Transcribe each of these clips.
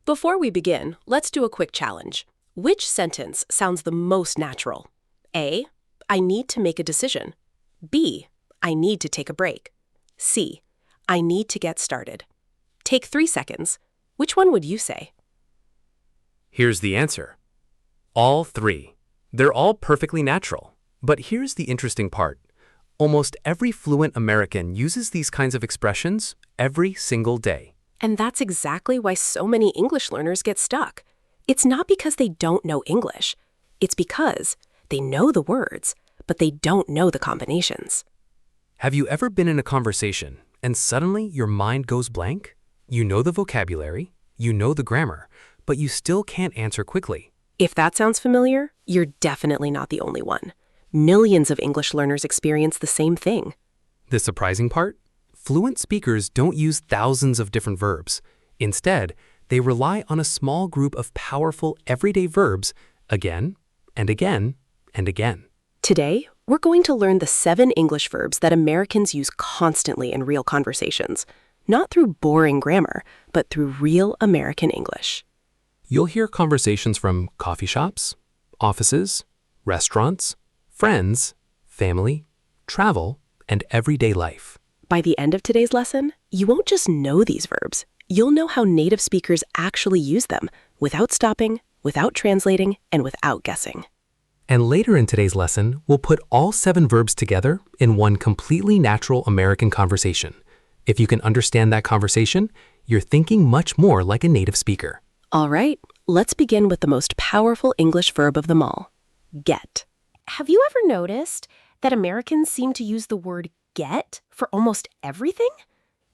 Before we begin, let's do a quick challenge. Which sentence sounds the most natural? A. I need to make a decision. B. I need to take a break. C. I need to get started. Take 3 seconds. Which one would you say? Here's the answer. All three. They're all perfectly natural. But here's the interesting part. Almost every fluent American uses these kinds of expressions every single day. And that's exactly why so many English learners get stuck. It's not because they don't know English. It's because they know the words, but they don't know the combinations. Have you ever been in a conversation and suddenly your mind goes blank? You know the vocabulary, you know the grammar, but you still can't answer quickly. If that sounds familiar, you're definitely not the only one. Millions of English learners experience the same thing. The surprising part? Fluent speakers don't use thousands of different verbs. Instead, they rely on a small group of powerful everyday verbs again and again and again. Today, we're going to learn the 7 English verbs that Americans use constantly in real conversations, not through boring grammar, but through real American English. You'll hear conversations from coffee shops, offices, restaurants, friends, family, travel, and everyday life. By the end of today's lesson, you won't just know these verbs. You'll know how native speakers actually use them without stopping, without translating, and without guessing. And later in today's lesson, we'll put all 7 verbs together in one completely natural American conversation. If you can understand that conversation, you're thinking much more like a native speaker. All right, let's begin with the most powerful English verb of them all, get. Have you ever noticed that Americans seem to use the word get for almost everything?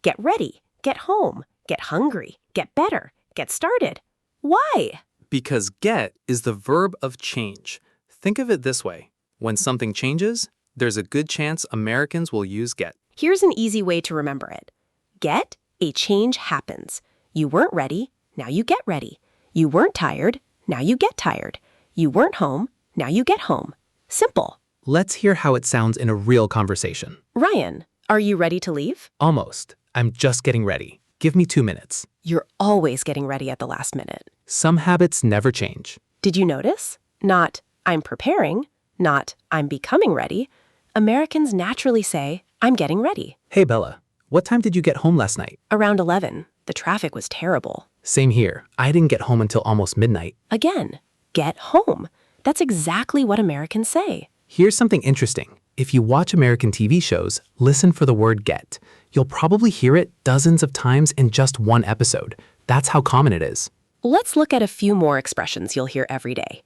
Get ready, get home, get hungry, get better, get started. Why? Because get is the verb of change. Think of it this way. When something changes, there's a good chance Americans will use get. Here's an easy way to remember it. Get, a change happens. You weren't ready, now you get ready. You weren't tired, now you get tired. You weren't home, now you get home. Simple. Let's hear how it sounds in a real conversation. Ryan, are you ready to leave? Almost. I'm just getting ready. Give me 2 minutes. You're always getting ready at the last minute. Some habits never change. Did you notice? Not, I'm preparing, not, I'm becoming ready. Americans naturally say, I'm getting ready. Hey, Bella, what time did you get home last night? Around 11. The traffic was terrible. Same here. I didn't get home until almost midnight. Again, get home. That's exactly what Americans say. Here's something interesting. If you watch American TV shows, listen for the word get. You'll probably hear it dozens of times in just one episode. That's how common it is. Let's look at a few more expressions you'll hear every day.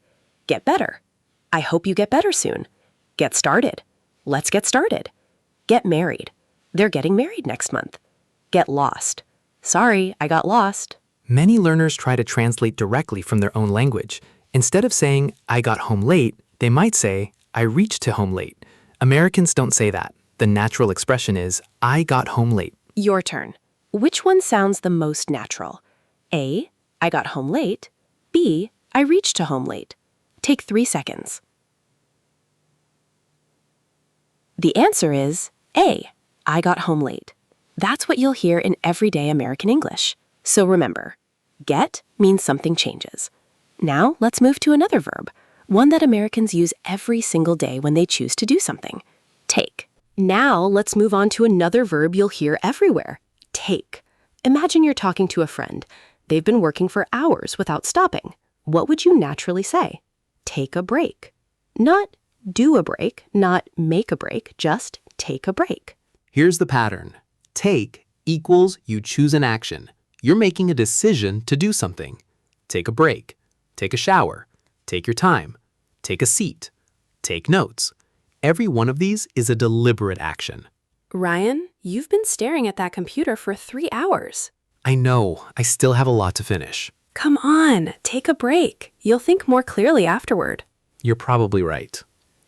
Get better. I hope you get better soon. Get started. Let's get started. Get married. They're getting married next month. Get lost. Sorry, I got lost. Many learners try to translate directly from their own language. Instead of saying, I got home late, they might say, I reached to home late. Americans don't say that. The natural expression is, I got home late. Your turn. Which one sounds the most natural? A, I got home late. B, I reached to home late. Take 3 seconds. The answer is A, I got home late. That's what you'll hear in everyday American English. So remember, get means something changes. Now let's move to another verb, one that Americans use every single day when they choose to do something. Take. Now let's move on to another verb you'll hear everywhere, take. Imagine you're talking to a friend. They've been working for hours without stopping. What would you naturally say? Take a break. Not do a break, not make a break, just take a break. Here's the pattern. Take equals you choose an action. You're making a decision to do something. Take a break. Take a shower. Take your time. Take a seat. Take notes. Every one of these is a deliberate action. Ryan, you've been staring at that computer for 3 hours. I know, I still have a lot to finish. Come on, take a break. You'll think more clearly afterward. You're probably right.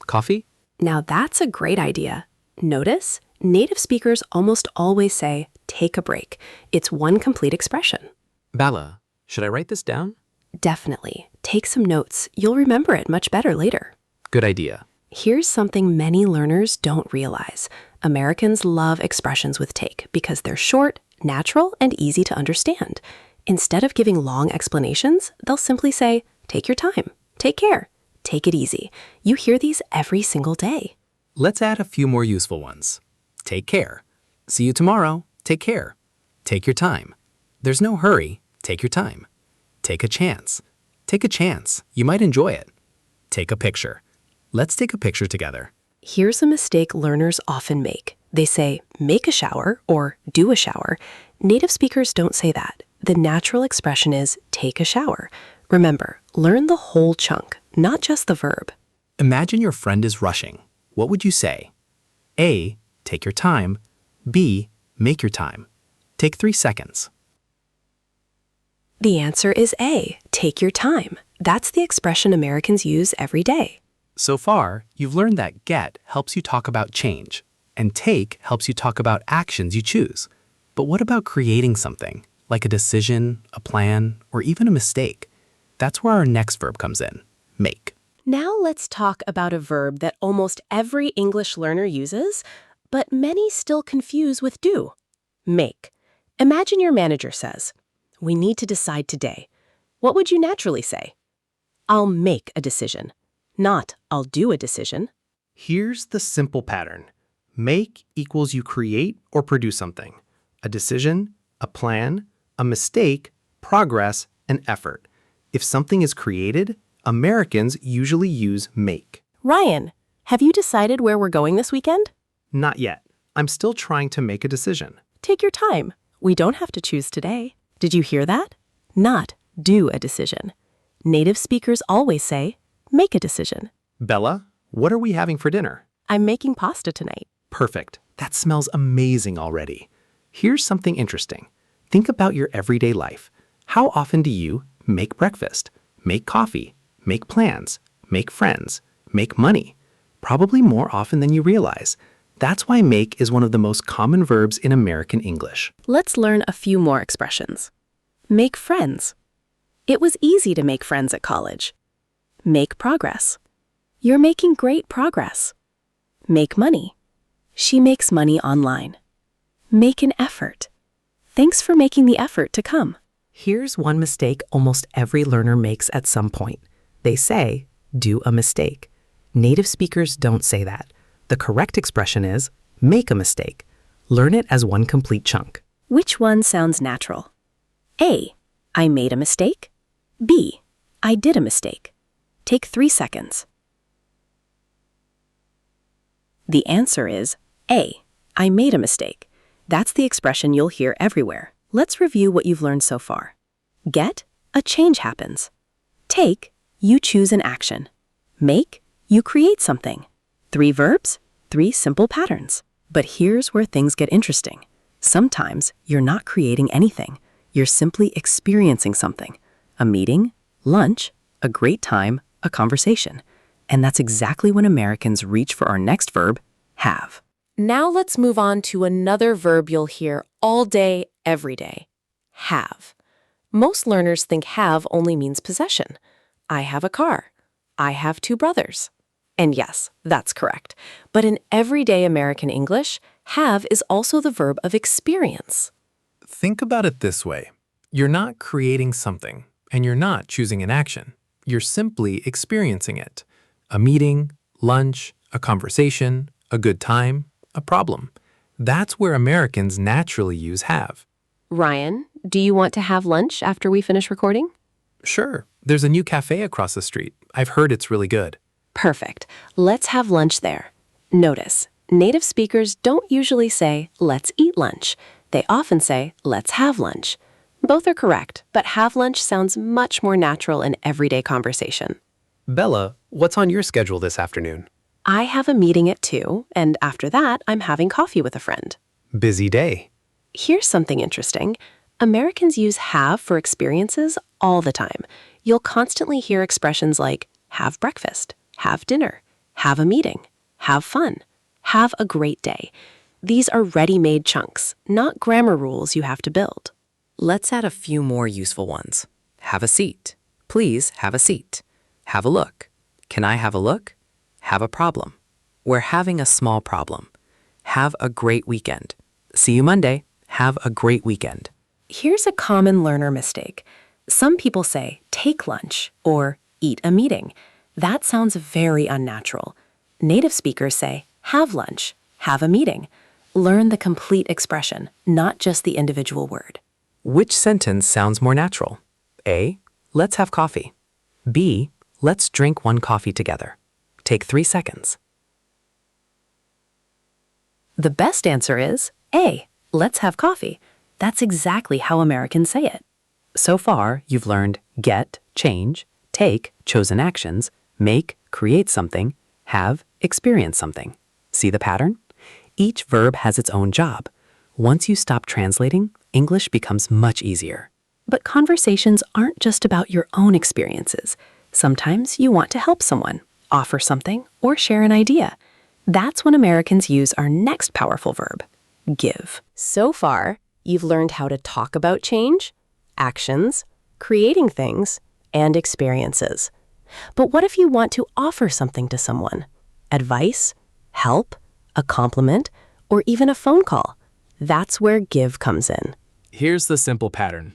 Coffee? Now that's a great idea. Notice, native speakers almost always say, take a break. It's one complete expression. Bella, should I write this down? Definitely. Take some notes. You'll remember it much better later. Good idea. Here's something many learners don't realize. Americans love expressions with take because they're short, natural, and easy to understand. Instead of giving long explanations, they'll simply say, take your time, take care, take it easy. You hear these every single day. Let's add a few more useful ones. Take care. See you tomorrow. Take care. Take your time. There's no hurry. Take your time. Take a chance. Take a chance. You might enjoy it. Take a picture. Let's take a picture together. Here's a mistake learners often make. They say, make a shower or do a shower. Native speakers don't say that. The natural expression is take a shower. Remember, learn the whole chunk, not just the verb. Imagine your friend is rushing. What would you say? A, take your time. B, make your time. Take 3 seconds. The answer is A, take your time. That's the expression Americans use every day. So far, you've learned that get helps you talk about change, and take helps you talk about actions you choose. But what about creating something, like a decision, a plan, or even a mistake? That's where our next verb comes in, make. Now let's talk about a verb that almost every English learner uses, but many still confuse with do. Make. Imagine your manager says, we need to decide today. What would you naturally say? I'll make a decision, not I'll do a decision. Here's the simple pattern. Make equals you create or produce something. A decision, a plan, a mistake, progress, and effort. If something is created, Americans usually use make. Ryan, have you decided where we're going this weekend? Not yet. I'm still trying to make a decision. Take your time. We don't have to choose today. Did you hear that? Not do a decision. Native speakers always say, make a decision. Bella, what are we having for dinner? I'm making pasta tonight. Perfect. That smells amazing already. Here's something interesting. Think about your everyday life. How often do you make breakfast, make coffee, make plans, make friends, make money? Probably more often than you realize. That's why make is one of the most common verbs in American English. Let's learn a few more expressions. Make friends. It was easy to make friends at college. Make progress. You're making great progress. Make money. She makes money online. Make an effort. Thanks for making the effort to come. Here's one mistake almost every learner makes at some point. They say, do a mistake. Native speakers don't say that. The correct expression is, make a mistake. Learn it as one complete chunk. Which one sounds natural? A, I made a mistake. B, I did a mistake. Take 3 seconds. The answer is A, I made a mistake. That's the expression you'll hear everywhere. Let's review what you've learned so far. Get, a change happens. Take, you choose an action. Make, you create something. 3 verbs, 3 simple patterns. But here's where things get interesting. Sometimes you're not creating anything. You're simply experiencing something. A meeting, lunch, a great time, a conversation. And that's exactly when Americans reach for our next verb, have. Now let's move on to another verb you'll hear all day, every day. Have. Most learners think have only means possession. I have a car. I have 2 brothers. And yes, that's correct. But in everyday American English, have is also the verb of experience. Think about it this way. You're not creating something, and you're not choosing an action. You're simply experiencing it. A meeting, lunch, a conversation, a good time, a problem. That's where Americans naturally use have. Ryan, do you want to have lunch after we finish recording? Sure, there's a new cafe across the street. I've heard it's really good. Perfect. Let's have lunch there. Notice, native speakers don't usually say, let's eat lunch. They often say, let's have lunch. Both are correct, but have lunch sounds much more natural in everyday conversation. Bella, what's on your schedule this afternoon? I have a meeting at 2, and after that, I'm having coffee with a friend. Busy day. Here's something interesting. Americans use have for experiences all the time. You'll constantly hear expressions like have breakfast, have dinner, have a meeting, have fun, have a great day. These are ready-made chunks, not grammar rules you have to build. Let's add a few more useful ones. Have a seat. Please have a seat. Have a look. Can I have a look? Have a problem. We're having a small problem. Have a great weekend. See you Monday. Have a great weekend. Here's a common learner mistake. Some people say, take lunch or eat a meeting. That sounds very unnatural. Native speakers say, have lunch, have a meeting. Learn the complete expression, not just the individual word. Which sentence sounds more natural? A. Let's have coffee. B. Let's drink one coffee together. Take 3 seconds. The best answer is A. Let's have coffee. That's exactly how Americans say it. So far, you've learned get, change, take, chosen actions, make, create something, have, experience something. See the pattern? Each verb has its own job. Once you stop translating, English becomes much easier. But conversations aren't just about your own experiences. Sometimes you want to help someone, offer something, or share an idea. That's when Americans use our next powerful verb, give. So far, you've learned how to talk about change, actions, creating things, and experiences. But what if you want to offer something to someone? Advice, help, a compliment, or even a phone call? That's where give comes in. Here's the simple pattern.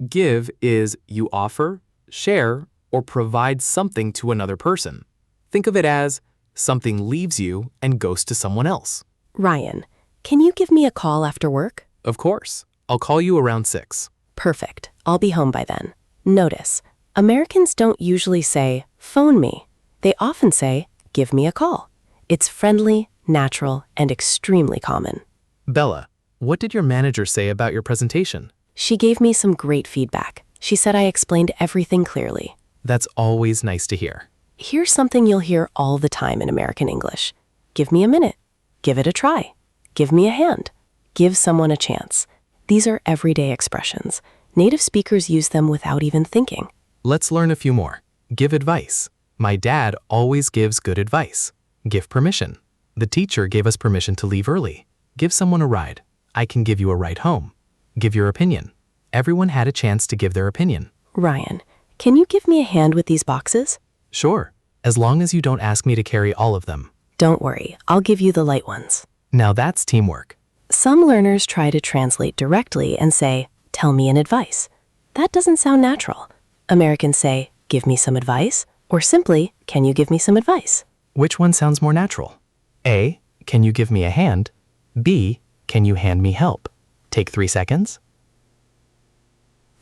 Give is you offer, share, or provide something to another person. Think of it as something leaves you and goes to someone else. Ryan, can you give me a call after work? Of course. I'll call you around 6. Perfect. I'll be home by then. Notice, Americans don't usually say, phone me. They often say, give me a call. It's friendly, natural, and extremely common. Bella, what did your manager say about your presentation? She gave me some great feedback. She said I explained everything clearly. That's always nice to hear. Here's something you'll hear all the time in American English. Give me a minute. Give it a try. Give me a hand. Give someone a chance. These are everyday expressions. Native speakers use them without even thinking. Let's learn a few more. Give advice. My dad always gives good advice. Give permission. The teacher gave us permission to leave early. Give someone a ride. I can give you a ride home. Give your opinion. Everyone had a chance to give their opinion. Ryan, can you give me a hand with these boxes? Sure, as long as you don't ask me to carry all of them. Don't worry, I'll give you the light ones. Now that's teamwork. Some learners try to translate directly and say, tell me an advice. That doesn't sound natural. Americans say, give me some advice, or simply, can you give me some advice? Which one sounds more natural? A, can you give me a hand? B, can you hand me help? Take 3 seconds.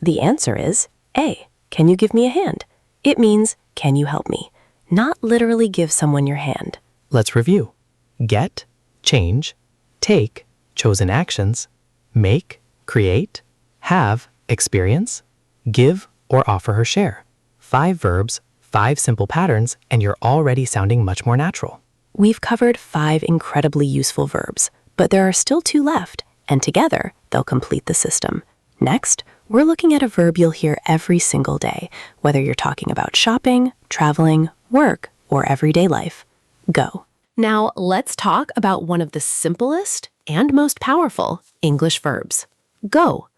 The answer is A, can you give me a hand? It means, can you help me? Not literally give someone your hand. Let's review. Get, change, take, chosen actions, make, create, have, experience, give, or offer or share. 5 verbs, 5 simple patterns, and you're already sounding much more natural. We've covered 5 incredibly useful verbs, but there are still 2 left, and together they'll complete the system. Next, we're looking at a verb you'll hear every single day, whether you're talking about shopping, traveling, work, or everyday life. Go. Now, let's talk about one of the simplest and most powerful English verbs. Go.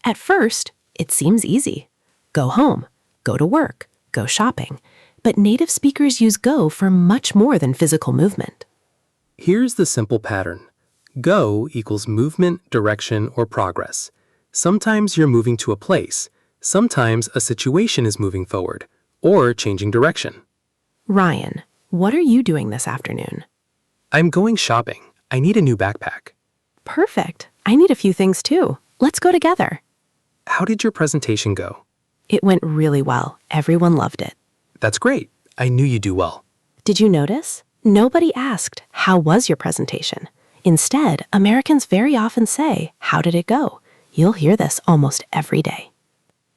At first, it seems easy. Go home, go to work, go shopping. But native speakers use go for much more than physical movement. Here's the simple pattern. Go equals movement, direction, or progress. Sometimes you're moving to a place. Sometimes a situation is moving forward or changing direction. Ryan, what are you doing this afternoon? I'm going shopping. I need a new backpack. Perfect. I need a few things too. Let's go together. How did your presentation go? It went really well. Everyone loved it. That's great. I knew you'd do well. Did you notice? Nobody asked, how was your presentation? Instead, Americans very often say, how did it go? You'll hear this almost every day.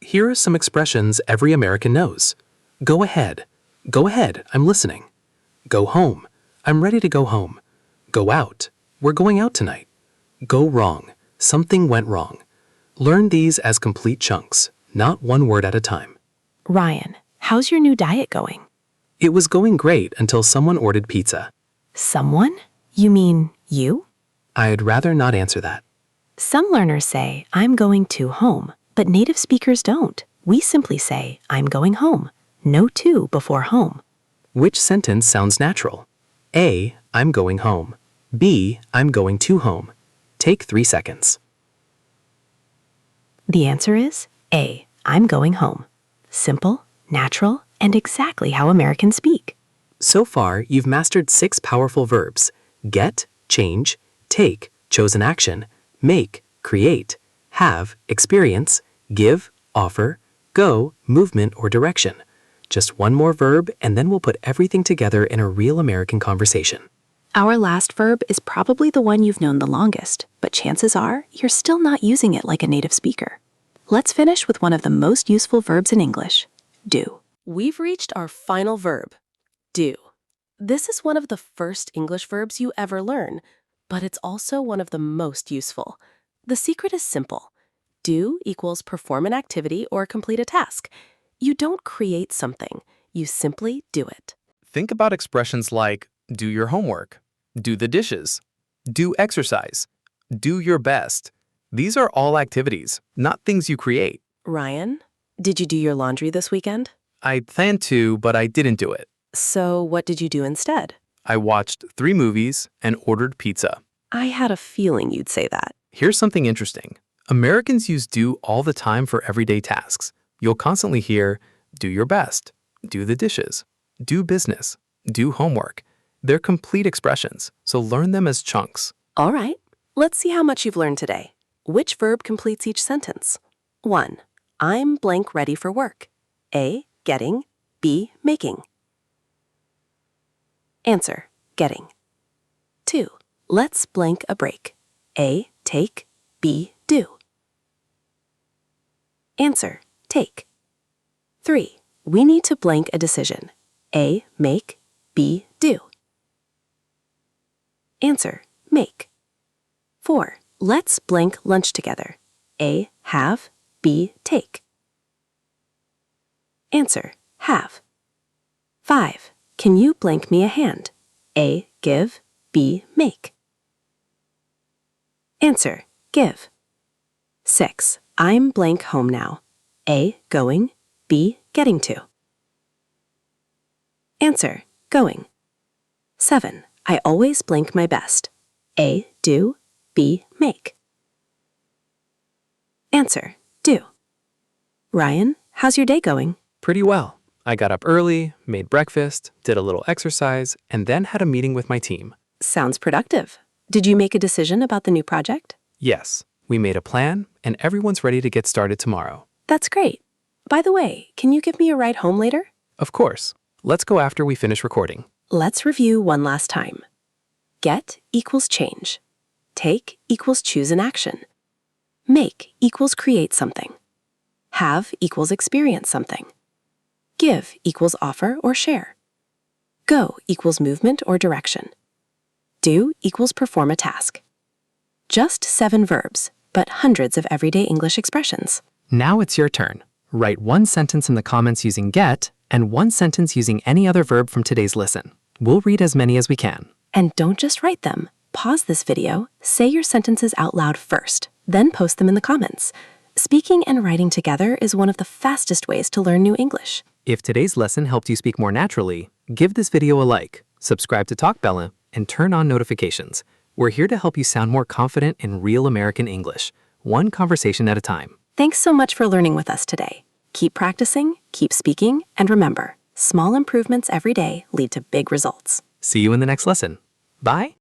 Here are some expressions every American knows. Go ahead. Go ahead. I'm listening. Go home. I'm ready to go home. Go out. We're going out tonight. Go wrong. Something went wrong. Learn these as complete chunks, not one word at a time. Ryan, how's your new diet going? It was going great until someone ordered pizza. Someone? You mean you? I'd rather not answer that. Some learners say, I'm going to home, but native speakers don't. We simply say, I'm going home. No to before home. Which sentence sounds natural? A, I'm going home. B, I'm going to home. Take 3 seconds. The answer is A. I'm going home. Simple, natural, and exactly how Americans speak. So far, you've mastered 6 powerful verbs: get, change, take, chosen action, make, create, have, experience, give, offer, go, movement or direction. Just one more verb, and then we'll put everything together in a real American conversation. Our last verb is probably the one you've known the longest, but chances are you're still not using it like a native speaker. Let's finish with one of the most useful verbs in English, do. We've reached our final verb, do. This is one of the first English verbs you ever learn, but it's also one of the most useful. The secret is simple. Do equals perform an activity or complete a task. You don't create something, you simply do it. Think about expressions like do your homework, do the dishes, do exercise, do your best. These are all activities, not things you create. Ryan, did you do your laundry this weekend? I planned to, but I didn't do it. So what did you do instead? I watched 3 movies and ordered pizza. I had a feeling you'd say that. Here's something interesting. Americans use do all the time for everyday tasks. You'll constantly hear, do your best, do the dishes, do business, do homework. They're complete expressions, so learn them as chunks. All right, let's see how much you've learned today. Which verb completes each sentence? 1. I'm blank ready for work. A. Getting. B. Making. Answer. Getting. 2. Let's blank a break. A. Take. B. Do. Answer. Take. 3. We need to blank a decision. A. Make. B. Do. Answer. Make. 4. Let's blank lunch together. A. Have. B. Take. Answer. Have. 5. Can you blank me a hand? A. Give. B. Make. Answer. Give. 6. I'm blank home now. A. Going. B. Getting to. Answer. Going. 7. I always blank my best. A. Do. B. Make. Answer. Do. Ryan, how's your day going? Pretty well. I got up early, made breakfast, did a little exercise, and then had a meeting with my team. Sounds productive. Did you make a decision about the new project? Yes, we made a plan, and everyone's ready to get started tomorrow. That's great. By the way, can you give me a ride home later? Of course. Let's go after we finish recording. Let's review one last time. Get equals change. Take equals choose an action. Make equals create something. Have equals experience something. Give equals offer or share. Go equals movement or direction. Do equals perform a task. Just 7 verbs, but hundreds of everyday English expressions. Now it's your turn. Write 1 sentence in the comments using get and 1 sentence using any other verb from today's lesson. We'll read as many as we can. And don't just write them. Pause this video, say your sentences out loud first, then post them in the comments. Speaking and writing together is one of the fastest ways to learn new English. If today's lesson helped you speak more naturally, give this video a like, subscribe to Talk Bella, and turn on notifications. We're here to help you sound more confident in real American English, one conversation at a time. Thanks so much for learning with us today. Keep practicing, keep speaking, and remember, small improvements every day lead to big results. See you in the next lesson. Bye.